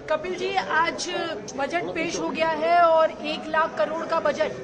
कपिल जी, आज बजट पेश हो गया है और 1 लाख करोड़ का बजट।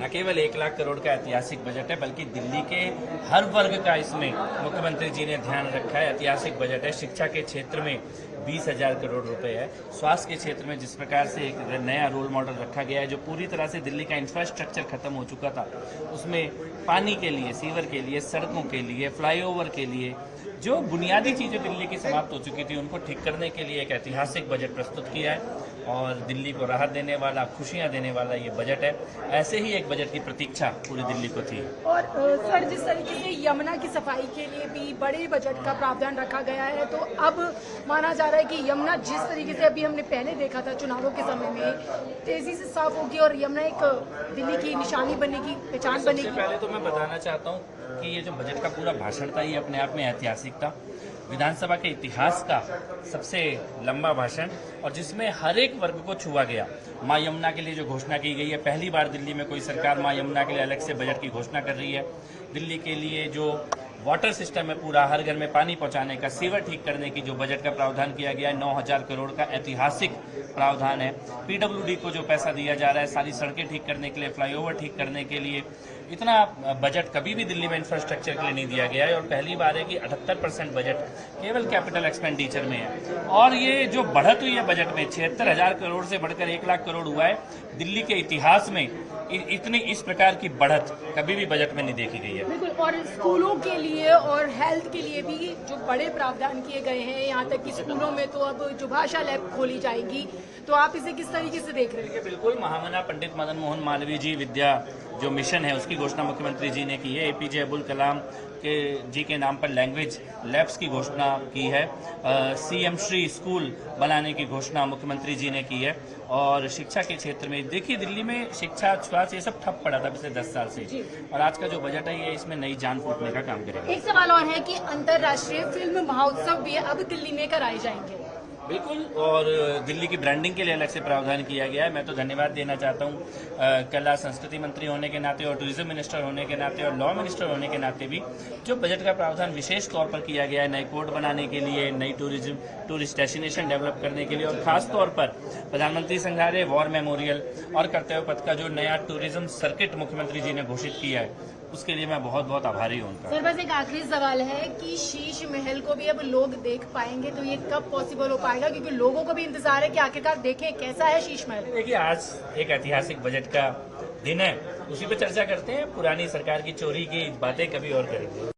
न केवल 1 लाख करोड़ का ऐतिहासिक बजट है, बल्कि दिल्ली के हर वर्ग का इसमें मुख्यमंत्री जी ने ध्यान रखा है। ऐतिहासिक बजट है। शिक्षा के क्षेत्र में 20,000 करोड़ रुपए है। स्वास्थ्य के क्षेत्र में जिस प्रकार से एक नया रोल मॉडल रखा गया है, जो पूरी तरह से दिल्ली का इंफ्रास्ट्रक्चर खत्म हो चुका था, उसमें पानी के लिए, सीवर के लिए, सड़कों के लिए, फ्लाईओवर के लिए, जो बुनियादी चीजें दिल्ली की समाप्त हो चुकी थी, उनको ठीक करने के लिए एक ऐतिहासिक बजट प्रस्तुत किया है और दिल्ली को राहत देने वाला, खुशियां देने वाला ये बजट है। ऐसे ही एक बजट की प्रतीक्षा पूरी दिल्ली को थी। और सर, जिस तरीके से यमुना की सफाई के लिए भी बड़े बजट का प्रावधान रखा गया है, तो अब माना जा रहा है कि यमुना जिस तरीके से अभी हमने पहले देखा था चुनावों के समय में, तेजी से साफ होगी और यमुना एक दिल्ली की निशानी बनेगी, पहचान बनेगी। पहले तो मैं बताना चाहता हूँ कि ये जो बजट का पूरा भाषण था, ये अपने आप में ऐतिहासिक था। विधानसभा के इतिहास का सबसे लंबा भाषण, और जिसमें हर एक वर्ग को छुआ गया। मां यमुना के लिए जो घोषणा की गई है, पहली बार दिल्ली में कोई सरकार मां यमुना के लिए अलग से बजट की घोषणा कर रही है। दिल्ली के लिए जो वाटर सिस्टम है, पूरा हर घर में पानी पहुंचाने का, सीवर ठीक करने की जो बजट का प्रावधान किया गया है, 9,000 करोड़ का ऐतिहासिक प्रावधान है। पीडब्ल्यूडी को जो पैसा दिया जा रहा है सारी सड़कें ठीक करने के लिए, फ्लाईओवर ठीक करने के लिए, इतना बजट कभी भी दिल्ली में इंफ्रास्ट्रक्चर के लिए नहीं दिया गया है। और पहली बार है कि 78% बजट केवल कैपिटल एक्सपेंडिचर में है। और ये जो बढ़त हुई है बजट में, 76,000 करोड़ से बढ़कर 1 लाख करोड़ हुआ है। दिल्ली के इतिहास में इतनी इस प्रकार की बढ़त कभी भी बजट में नहीं देखी गई है। बिल्कुल। और स्कूलों के लिए और हेल्थ के लिए भी जो बड़े प्रावधान किए गए हैं, यहाँ तक कि स्कूलों में तो अब जो भाषा लैब खोली जाएगी, तो आप इसे किस तरीके से देख रहे हैं? बिल्कुल, महामना पंडित मदन मोहन मालवीय जी विद्या जो मिशन है, उसकी घोषणा मुख्यमंत्री जी ने की है। एपीजे अब्दुल कलाम जी के नाम पर लैंग्वेज लैब्स की घोषणा की है। सीएम श्री स्कूल बनाने की घोषणा मुख्यमंत्री जी ने की है। और शिक्षा के क्षेत्र में देखिए, दिल्ली में शिक्षा, स्वास्थ्य, ये सब ठप पड़ा था पिछले 10 साल से, और आज का जो बजट है, ये इसमें नई जान फूंकने का काम करेगा। एक सवाल और है कि अंतर्राष्ट्रीय फिल्म महोत्सव भी अब दिल्ली में कराए जाएंगे। बिल्कुल, और दिल्ली की ब्रांडिंग के लिए अलग से प्रावधान किया गया है। मैं तो धन्यवाद देना चाहता हूँ कला संस्कृति मंत्री होने के नाते और टूरिज्म मिनिस्टर होने के नाते और लॉ मिनिस्टर होने के नाते भी, जो बजट का प्रावधान विशेष तौर पर किया गया है नए कोर्ट बनाने के लिए, नई टूरिस्ट डेस्टिनेशन डेवलप करने के लिए, और खास तौर पर प्रधानमंत्री संग्रहालय, वॉर मेमोरियल और कर्तव्य पथ का जो नया टूरिज्म सर्किट मुख्यमंत्री जी ने घोषित किया है, उसके लिए मैं बहुत बहुत आभारी हूँ उनका। सर, बस एक आखिरी सवाल है कि शीश महल को भी अब लोग देख पाएंगे, तो ये कब पॉसिबल हो पाएगा? क्योंकि लोगों को भी इंतजार है कि आखिरकार देखें कैसा है शीश महल। देखिए, आज एक ऐतिहासिक बजट का दिन है, उसी पे चर्चा करते हैं। पुरानी सरकार की चोरी की बातें कभी और करेंगे।